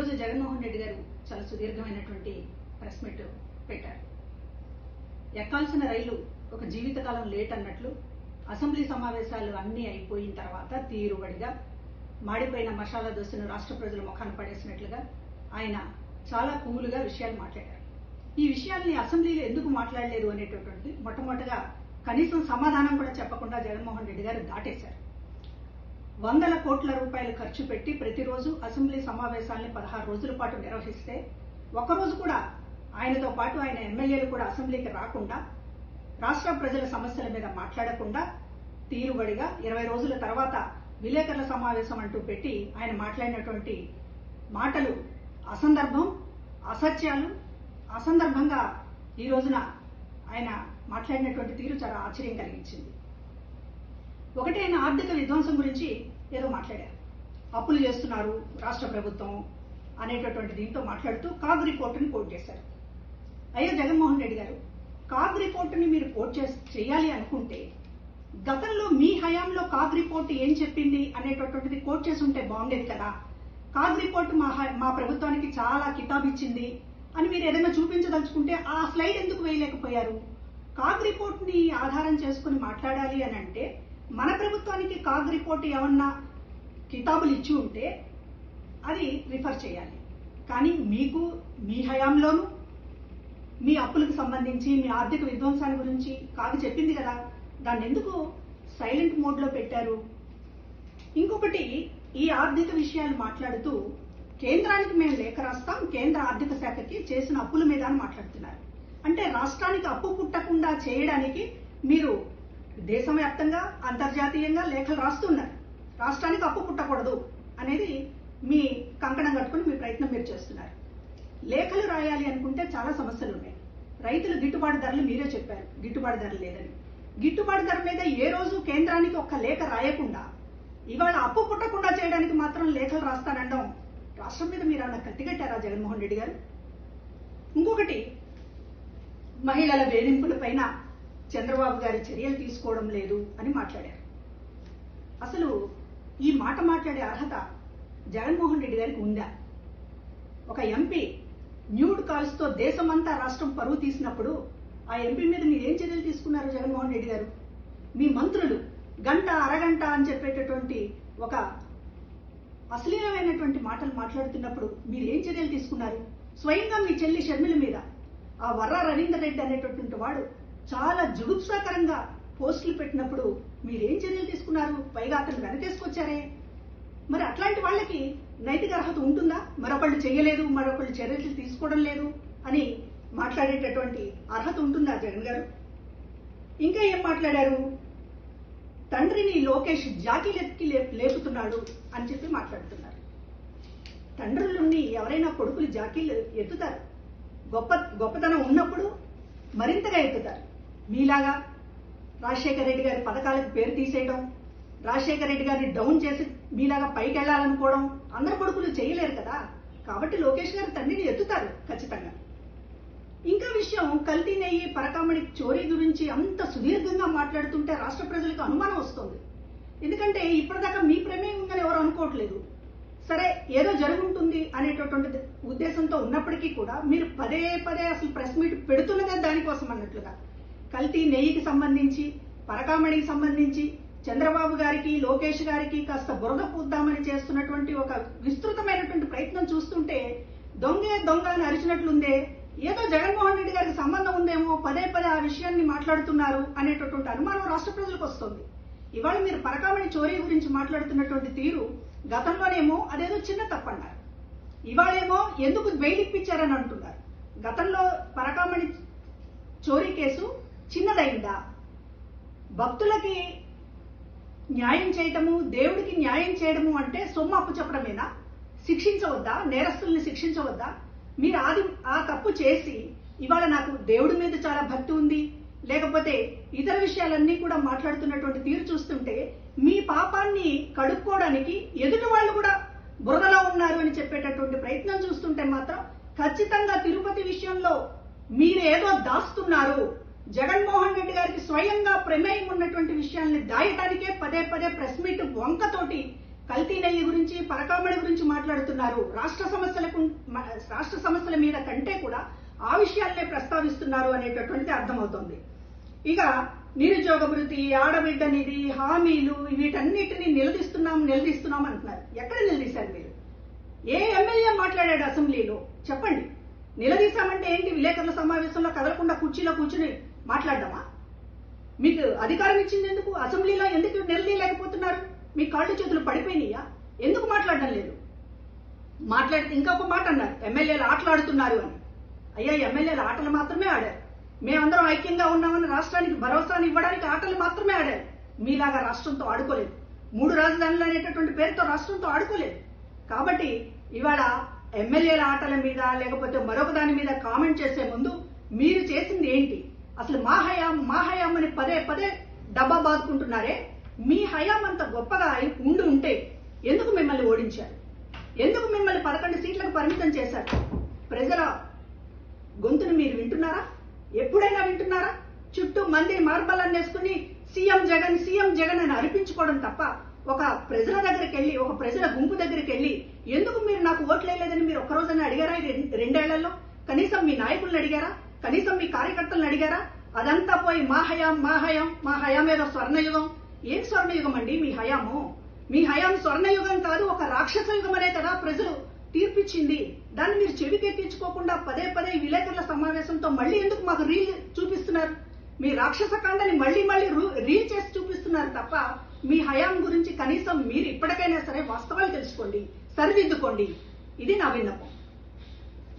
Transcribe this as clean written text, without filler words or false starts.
ఈరోజు జగన్మోహన్ రెడ్డి గారు చాలా సుదీర్ఘమైనటువంటి ప్రెస్ మీట్ పెట్టారు. ఎక్కాల్సిన రైలు ఒక జీవితకాలం లేట్ అన్నట్లు అసెంబ్లీ సమావేశాలు అన్నీ అయిపోయిన తర్వాత తీరుబడిగా మాడిపోయిన మసాలా దోశను రాష్ట్ర ప్రజల ముఖాన్ని పడేసినట్లుగా ఆయన చాలా కూలుగా విషయాలు మాట్లాడారు. ఈ విషయాల్ని అసెంబ్లీలో ఎందుకు మాట్లాడలేదు అనేటటువంటి మొట్టమొదటిగా కనీసం సమాధానం కూడా చెప్పకుండా జగన్మోహన్ రెడ్డి గారు దాటేశారు. వందల కోట్ల రూపాయలు ఖర్చు పెట్టి ప్రతిరోజు అసెంబ్లీ సమావేశాలని 16 రోజుల పాటు నిర్వహిస్తే ఒక్కరోజు కూడా ఆయనతో పాటు ఆయన ఎమ్మెల్యేలు కూడా అసెంబ్లీకి రాకుండా రాష్ట్ర ప్రజల సమస్యల మీద మాట్లాడకుండా తీరుబడిగా 20 రోజుల తర్వాత విలేకరుల సమావేశం అంటూ పెట్టి ఆయన మాట్లాడినటువంటి మాటలు అసందర్భం, అసత్యాలు. అసందర్భంగా ఈ రోజున ఆయన మాట్లాడినటువంటి తీరు చాలా ఆశ్చర్యం కలిగించింది. ఒకటి, ఆయన ఆర్థిక విధ్వంసం గురించి ఏదో మాట్లాడారు. అప్పులు చేస్తున్నారు రాష్ట్ర ప్రభుత్వం అనేటటువంటి దీంతో మాట్లాడుతూ కాగ్ రిపోర్టుని కోట్ చేశారు. అయ్యో జగన్మోహన్ రెడ్డి గారు, కాగ్ రిపోర్టుని మీరు కోట్ చేయాలి అనుకుంటే గతంలో మీ హయాంలో కాగ్ రిపోర్టు ఏం చెప్పింది అనేటటువంటిది కోట్ చేసి ఉంటే బాగుండేది కదా. కాగ్ రిపోర్టు మా ప్రభుత్వానికి చాలా కితాబ్ ఇచ్చింది అని మీరు ఏదైనా చూపించదలుచుకుంటే ఆ స్లైడ్ ఎందుకు వేయలేకపోయారు? కాగ్ రిపోర్ట్ని ఆధారం చేసుకుని మాట్లాడాలి అని అంటే మన ప్రభుత్వానికి కాగ్ రిపోర్ట్ ఏమన్నా కితాబులు ఇచ్చి ఉంటే అది రిఫర్ చేయాలి. కానీ మీకు మీ హయాంలోనూ మీ అప్పులకు సంబంధించి మీ ఆర్థిక విధ్వంసాన్ని గురించి కాగ్ చెప్పింది కదా, దాన్ని ఎందుకు సైలెంట్ మోడ్లో పెట్టారు? ఇంకొకటి, ఈ ఆర్థిక విషయాలు మాట్లాడుతూ కేంద్రానికి మేము లేఖ రాస్తాం, కేంద్ర ఆర్థిక శాఖకి చేసిన అప్పుల మీద అని మాట్లాడుతున్నారు. అంటే రాష్ట్రానికి అప్పు పుట్టకుండా చేయడానికి మీరు దేశవ్యాప్తంగా అంతర్జాతీయంగా లేఖలు రాస్తున్నారు. రాష్ట్రానికి అప్పు పుట్టకూడదు అనేది మీ కంకణం కట్టుకుని మీ ప్రయత్నం మీరు చేస్తున్నారు. లేఖలు రాయాలి అనుకుంటే చాలా సమస్యలు ఉన్నాయి. రైతులు గిట్టుబాటు ధరలు మీరే చెప్పారు, గిట్టుబాటు ధర లేదని. గిట్టుబాటు ధర మీద ఏ రోజు కేంద్రానికి ఒక్క లేఖ రాయకుండా ఇవాళ అప్పు పుట్టకుండా చేయడానికి మాత్రం లేఖలు రాస్తానండం రాష్ట్రం మీద మీరు ఏమైనా కత్తిగట్టారా జగన్మోహన్ రెడ్డి గారు? ఇంకొకటి, మహిళల వేధింపుల పైన చంద్రబాబు గారి చర్యలు తీసుకోవడం లేదు అని మాట్లాడారు. అసలు ఈ మాట మాట్లాడే అర్హత జగన్మోహన్ రెడ్డి గారికి ఉందా? ఒక ఎంపీ న్యూడ్ కాల్స్ తో దేశమంతా రాష్ట్రం పరువు తీసినప్పుడు ఆ ఎంపీ మీద మీరేం చర్యలు తీసుకున్నారు జగన్మోహన్ రెడ్డి గారు? మీ మంత్రులు గంట అరగంట అని చెప్పేటటువంటి ఒక అశ్లీలమైనటువంటి మాటలు మాట్లాడుతున్నప్పుడు మీరేం చర్యలు తీసుకున్నారు? స్వయంగా మీ చెల్లి షర్మిల మీద ఆ వర్రా రవీందర్ రెడ్డి అనేటటువంటి వాడు చాలా జుగుప్సాకరంగా పోస్టులు పెట్టినప్పుడు మీరేం చర్యలు తీసుకున్నారు? పైగా అతను వెనకేసుకొచ్చారే. మరి అట్లాంటి వాళ్ళకి నైతిక అర్హత ఉంటుందా? మరొకళ్ళు చేయలేదు, మరొకళ్ళు చర్యలు తీసుకోవడం లేదు అని మాట్లాడేటటువంటి అర్హత ఉంటుందా జగన్ గారు? ఇంకా ఏం మాట్లాడారు? తండ్రిని లోకేష్ జాకీలెత్తి లేపుతున్నాడు అని చెప్పి మాట్లాడుతున్నారు. తండ్రులుండి ఎవరైనా కొడుకులు జాకీలు ఎత్తుతారు. గొప్పతనం ఉన్నప్పుడు మరింతగా ఎత్తుతారు. మీలాగా రాజశేఖర రెడ్డి గారి పథకాలకు పేరు తీసేయడం, రాజశేఖర రెడ్డి గారిని డౌన్ చేసి మీలాగా పైకి వెళ్లాలనుకోవడం అందరు కొడుకులు చేయలేరు కదా. కాబట్టి లోకేష్ గారి తండ్రిని ఎత్తుతారు ఖచ్చితంగా. ఇంకా విషయం, కల్తీ నెయ్యి పరకామణి చోరీ గురించి అంత సుదీర్ఘంగా మాట్లాడుతుంటే రాష్ట్ర ప్రజలకు అనుమానం వస్తుంది. ఎందుకంటే ఇప్పటిదాకా మీ ప్రమేయం ఉందని ఎవరు అనుకోవట్లేదు. సరే, ఏదో జరుగుంటుంది అనేటటువంటి ఉద్దేశంతో ఉన్నప్పటికీ కూడా మీరు పదే పదే అసలు ప్రెస్ మీట్ పెడుతున్నదే దానికోసం అన్నట్లుగా. కల్తీ నెయ్యికి సంబంధించి, పరకామణికి సంబంధించి చంద్రబాబు గారికి, లోకేష్ గారికి కాస్త బురద పూద్దామని చేస్తున్నటువంటి ఒక విస్తృతమైనటువంటి ప్రయత్నం చూస్తుంటే దొంగే దొంగ అని అరిచినట్లుందే. ఏదో జగన్మోహన్ రెడ్డి గారికి సంబంధం ఉందేమో, పదే పదే ఆ విషయాన్ని మాట్లాడుతున్నారు అనేటటువంటి అనుమానం రాష్ట్ర ప్రజలకు వస్తుంది. ఇవాళ మీరు పరకామణి చోరీ గురించి మాట్లాడుతున్నటువంటి తీరు, గతంలోనేమో అదేదో చిన్న తప్పన్నారు, ఇవాళేమో ఎందుకు బెయిల్ ఇప్పించారని అంటున్నారు. గతంలో పరకామణి చోరీ కేసు చిన్నదైందా? భక్తులకి న్యాయం చేయటము, దేవుడికి న్యాయం చేయడము అంటే సొమ్ము అప్పు చెప్పడమేనా? శిక్షించవద్దా? నేరస్తుల్ని శిక్షించవద్దా? మీరు ఆ తప్పు చేసి ఇవాళ నాకు దేవుడి మీద చాలా భక్తి ఉంది, లేకపోతే ఇతర విషయాలన్నీ కూడా మాట్లాడుతున్నటువంటి తీరు చూస్తుంటే మీ పాపాన్ని కడుక్కోవడానికి ఎదుటి వాళ్ళు కూడా బురదలో ఉన్నారు అని చెప్పేటటువంటి ప్రయత్నం చూస్తుంటే మాత్రం ఖచ్చితంగా తిరుపతి విషయంలో మీరేదో దాస్తున్నారు. జగన్మోహన్ రెడ్డి గారికి స్వయంగా ప్రమేయం ఉన్నటువంటి విషయాల్ని దాయటానికే పదే పదే ప్రెస్ మీట్ వంకతోటి కల్తీ నెయ్యి గురించి, పరకామణి గురించి మాట్లాడుతున్నారు. రాష్ట్ర సమస్యల మీద కంటే కూడా ఆ విషయాలనే ప్రస్తావిస్తున్నారు అనేటటువంటిది అర్థమవుతోంది. ఇక నిరుద్యోగ భృతి, ఆడబిడ్డ నిధి, హామీలు, వీటన్నిటిని నిలదీస్తున్నాం అంటున్నారు. ఎక్కడ నిలదీశారు మీరు? ఏ ఎమ్మెల్యే మాట్లాడాడు అసెంబ్లీలో? చెప్పండి. నిలదీశామంటే ఏంటి? విలేకరుల సమావేశంలో కదలకుండా కుర్చీలో కూర్చుని మాట్లాడదామా? మీకు అధికారం ఇచ్చింది ఎందుకు? అసెంబ్లీలో ఎందుకు నిలదీయలేకపోతున్నారు? మీ కాళ్ళు చేతులు పడిపోయినాయా? ఎందుకు మాట్లాడడం లేదు? మాట్లాడితే ఇంకొక మాట అన్నారు, ఎమ్మెల్యేలు ఆటలాడుతున్నారు అని. అయ్యా, ఎమ్మెల్యేలు ఆటలు మాత్రమే ఆడారు. మేమందరం ఐక్యంగా ఉన్నామని రాష్ట్రానికి భరోసాని ఇవ్వడానికి ఆటలు మాత్రమే ఆడారు. మీలాగా రాష్ట్రంతో ఆడుకోలేదు. 3 రాజధానులు అనేటటువంటి పేరుతో రాష్ట్రంతో ఆడుకోలేదు. కాబట్టి ఇవాళ ఎమ్మెల్యేల ఆటల మీద లేకపోతే మరొక దాని మీద కామెంట్ చేసే ముందు మీరు చేసింది ఏంటి? అసలు మా హయాం అని పదే డబ్బా బాదుకుంటున్నారే. మీ హయాం అంత గొప్పగా ఉంటే ఎందుకు మిమ్మల్ని ఓడించారు? ఎందుకు మిమ్మల్ని 11 సీట్లకు పరిమితం చేశారు? ప్రజల గొంతును మీరు వింటున్నారా? ఎప్పుడైనా వింటున్నారా? చుట్టూ మంది మార్బలన్నేసుకుని సీఎం జగన్ అని అరిపించుకోవడం తప్ప ఒక ప్రజల దగ్గరికి వెళ్ళి, ఒక ప్రజల గుంపు దగ్గరికి వెళ్ళి ఎందుకు మీరు నాకు ఓట్లు వేయలేదని మీరు ఒక్కరోజైనా అడిగారా? 2 ఏళ్లలో కనీసం మీ నాయకులను అడిగారా? కనీసం మీ కార్యకర్తలను అడిగారా? అదంతా పోయి మా హయాం ఏదో స్వర్ణయుగం. ఏం స్వర్ణయుగం అండి మీ హయాము? మీ హయాం స్వర్ణయుగం కాదు, ఒక రాక్షస యుగం అనే కదా ప్రజలు తీర్పిచ్చింది. దాన్ని మీరు చెవికెక్కించుకోకుండా పదే విలేకరుల సమావేశంతో మళ్ళీ ఎందుకు మాకు రీల్ చూపిస్తున్నారు? మీ రాక్షస కాండని మళ్ళీ రీల్ చేసి చూపిస్తున్నారు తప్ప మీ హయాం గురించి కనీసం మీరు ఇప్పటికైనా సరే వాస్తవాలు తెలుసుకోండి, సరిదిద్దుకోండి. ఇది నా విన్నపం.